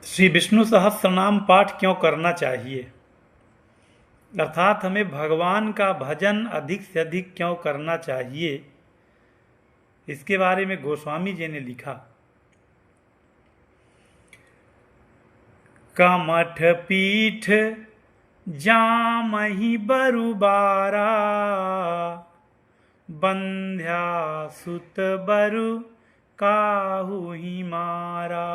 श्री विष्णु सहस्त्रनाम पाठ क्यों करना चाहिए, अर्थात हमें भगवान का भजन अधिक से अधिक क्यों करना चाहिए, इसके बारे में गोस्वामी जी ने लिखा। कमठ पीठ जामहि बरुबारा, बंध्या सुत बरु काहू ही मारा।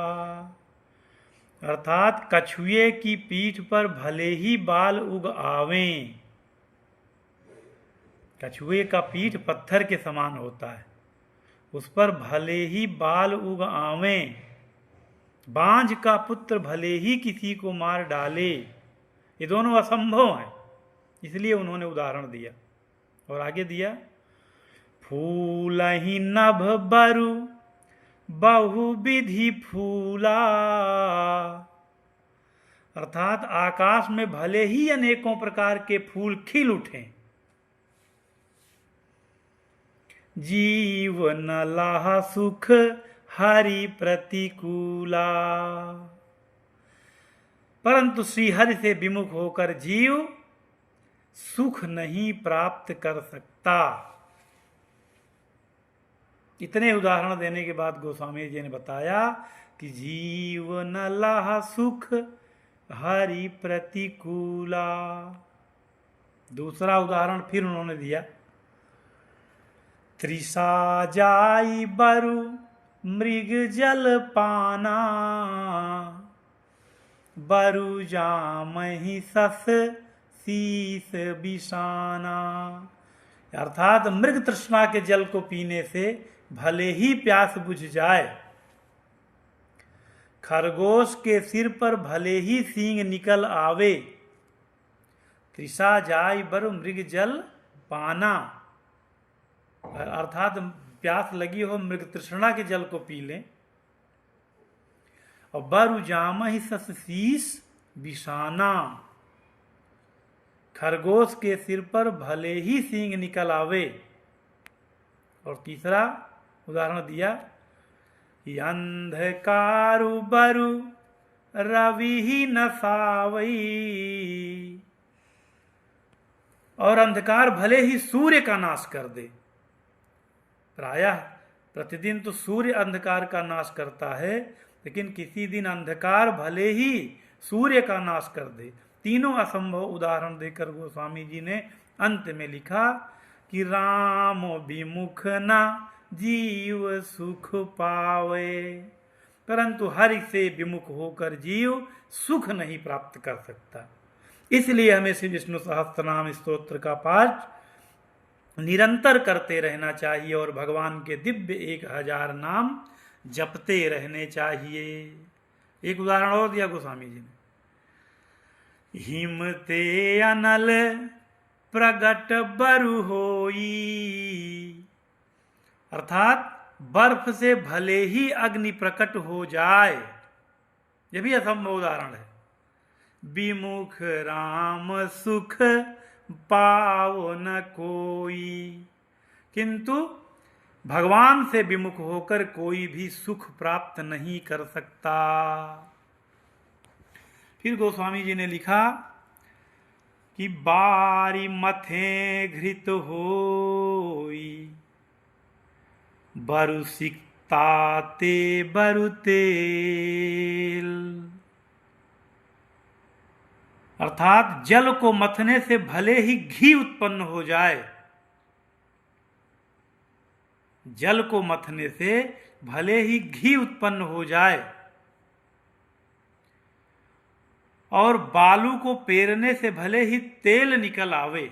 अर्थात कछुए की पीठ पर भले ही बाल उग आवें, कछुए का पीठ पत्थर के समान होता है, उस पर भले ही बाल उग आवें, बांझ का पुत्र भले ही किसी को मार डाले, ये दोनों असंभव हैं। इसलिए उन्होंने उदाहरण दिया और आगे दिया, फूल ही नभ बरु बहुविधि फूला। अर्थात आकाश में भले ही अनेकों प्रकार के फूल खिल उठें, जीवन लाह सुख हरि प्रतिकूला, परंतु श्रीहरि से विमुख होकर जीव सुख नहीं प्राप्त कर सकता। इतने उदाहरण देने के बाद गोस्वामी जी ने बताया कि जीवन लाह सुख हरि प्रतिकूला। दूसरा उदाहरण फिर उन्होंने दिया, त्रिषा जाई बरु मृग जल पाना, बरु जामहि सस शीस बिसाना। अर्थात मृग तृष्णा के जल को पीने से भले ही प्यास बुझ जाए, खरगोश के सिर पर भले ही सींग निकल आवे, त्रिषा जाय बरु मृग जल पाना। अर्थात प्यास लगी हो, मृग तृष्णा के जल को पी लें। और बरु जामहि सस शीस बिसाना, खरगोश के सिर पर भले ही सींग निकल आवे। और तीसरा उदाहरण दिया, अंधकारु बरु रवि ही न सावई। और अंधकार भले ही सूर्य का नाश कर दे। प्रायः प्रतिदिन तो सूर्य अंधकार का नाश करता है, लेकिन किसी दिन अंधकार भले ही सूर्य का नाश कर दे। तीनों असंभव उदाहरण देकर गोस्वामी जी ने अंत में लिखा कि राम विमुख न जीव सुख पावे, परंतु हरि से विमुख होकर जीव सुख नहीं प्राप्त कर सकता। इसलिए हमें श्री विष्णु सहस्त्रनाम स्तोत्र का पाठ निरंतर करते रहना चाहिए और भगवान के दिव्य 1000 नाम जपते रहने चाहिए। एक उदाहरण और दिया गोस्वामी जी ने, हिमते अनल प्रगट बरु होई। अर्थात बर्फ से भले ही अग्नि प्रकट हो जाए, यह भी असंभव उदाहरण है। विमुख राम सुख पाओ न कोई, किंतु भगवान से विमुख होकर कोई भी सुख प्राप्त नहीं कर सकता। फिर गोस्वामी जी ने लिखा कि बारी मथे घृत होई, बरु सिकता ते बरु तेल। अर्थात जल को मथने से भले ही घी उत्पन्न हो जाए, जल को मथने से भले ही घी उत्पन्न हो जाए, और बालू को पेरने से भले ही तेल निकल आवे,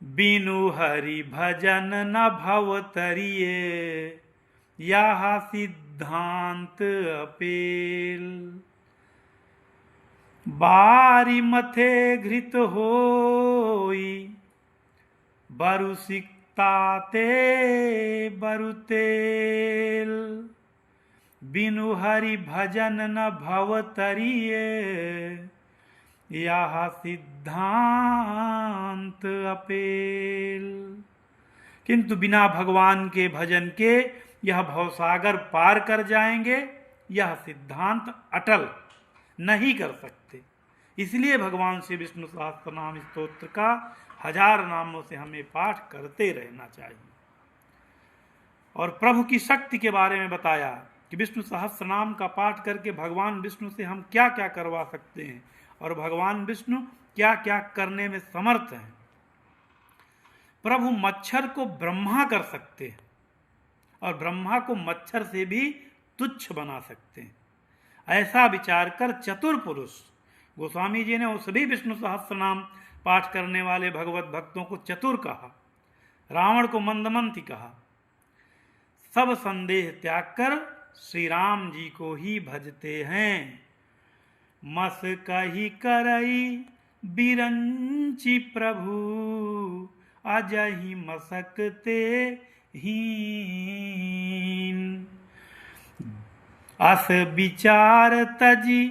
बिनु हरि भजन न भव तरिये, यह सिद्धांत अपेल। बारी मथे घृत होई, बरु सिकता ते बरु तेल, बिनु हरि भजन न भव तरिये, यह सिद्धांत अपेल। किंतु बिना भगवान के भजन के यह भवसागर पार कर जाएंगे यह सिद्धांत अटल नहीं कर सकते। इसलिए भगवान श्री विष्णु सहस्त्र नाम स्तोत्र का 1000 नामों से हमें पाठ करते रहना चाहिए। और प्रभु की शक्ति के बारे में बताया कि विष्णु सहस्त्र नाम का पाठ करके भगवान विष्णु से हम क्या क्या करवा सकते हैं और भगवान विष्णु क्या क्या करने में समर्थ हैं। प्रभु मच्छर को ब्रह्मा कर सकते हैं और ब्रह्मा को मच्छर से भी तुच्छ बना सकते हैं। ऐसा विचार कर चतुर पुरुष गोस्वामी जी ने उस सभी विष्णु सहस्त्र नाम पाठ करने वाले भगवत भक्तों को चतुर कहा, रावण को मंदमती कहा। सब संदेह त्याग कर श्री राम जी को ही भजते हैं। मस कही करई बिरंची प्रभु अजहि मसकते हीन। अस विचार तजी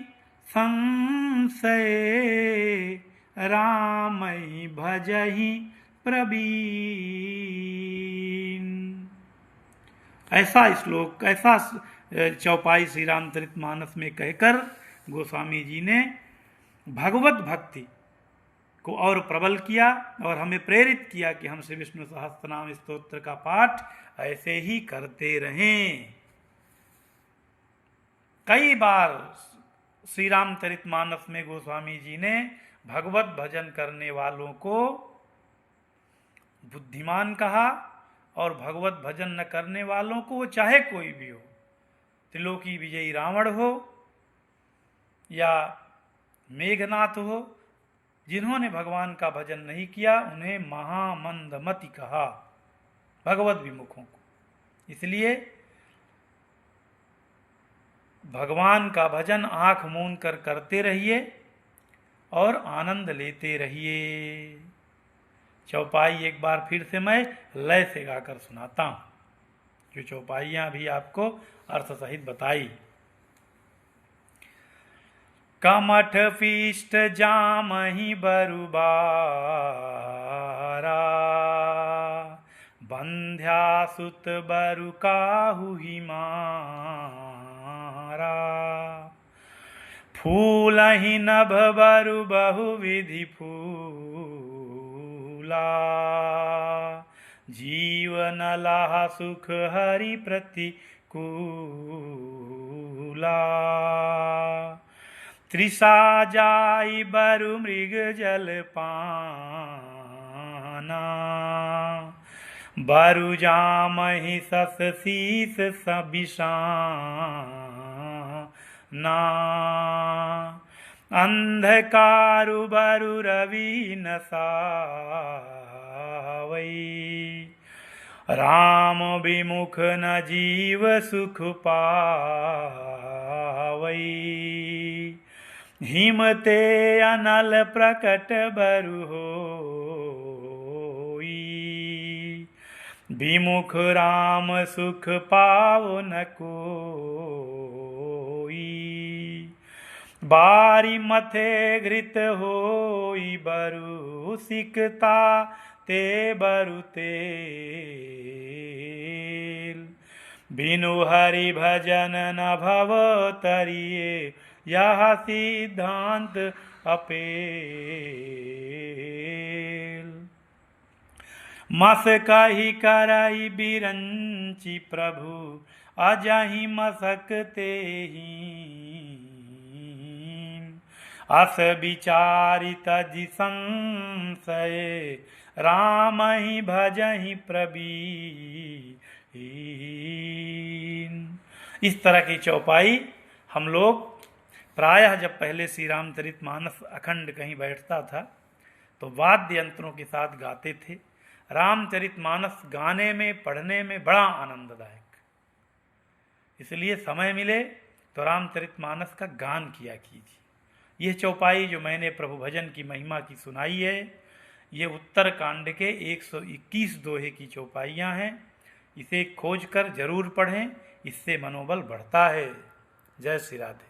संशय रामई भजहि प्रवीण। ऐसा श्लोक, ऐसा चौपाई श्री रामचरितमानस में कहकर गोस्वामी जी ने भगवत भक्ति को और प्रबल किया और हमें प्रेरित किया कि हम श्री विष्णु सहस्त्रनाम स्तोत्र का पाठ ऐसे ही करते रहें। कई बार श्री रामचरितमानस में गोस्वामी जी ने भगवत भजन करने वालों को बुद्धिमान कहा और भगवत भजन न करने वालों को, वो चाहे कोई भी हो, त्रिलोकी विजयी रावण हो या मेघनाथ हो, जिन्होंने भगवान का भजन नहीं किया उन्हें महामंदमति कहा, भगवत विमुखों को। इसलिए भगवान का भजन आंख मूंद कर करते रहिए और आनंद लेते रहिए। चौपाई एक बार फिर से मैं लय से गाकर सुनाता हूं, जो चौपाइयां भी आपको अर्थ सहित बताई। कमठ पीष्ट जामहि बरुबारा, बंध्यासुत बरु काहू ही मारा। फूलहि नभ बरु बहुविधि फूला, जीवन लाह सुख हरि प्रतिकूला। त्रिषा जाई बरु मृग जल पाना, बरु जामहि सस शीस सबिषाना। अंधकारु बरु रवि न सावई, राम विमुख न जीव सुख पावई। हिमते अनल प्रकट बरु होई, विमुख राम सुख पावो न कोई। बारी मथे घृत होई बरु सिकता, ते बरु तेल। बिनु हरि भजन न भव तरिये, यह सिद्धांत अपेल। मस कही करई बिरंची प्रभु, अजहि मसकते हीन। अस विचारि तजि संशय, राम ही भजहि प्रवीण। इस तरह की चौपाई हम लोग प्रायः जब पहले श्री रामचरितमानस अखंड कहीं बैठता था तो वाद्य यंत्रों के साथ गाते थे। रामचरितमानस गाने में, पढ़ने में बड़ा आनंददायक। इसलिए समय मिले तो रामचरितमानस का गान किया कीजिए। यह चौपाई जो मैंने प्रभु भजन की महिमा की सुनाई है, ये उत्तरकांड के 121 दोहे की चौपाइयाँ हैं। इसे खोज कर जरूर पढ़ें, इससे मनोबल बढ़ता है। जय श्री राधे।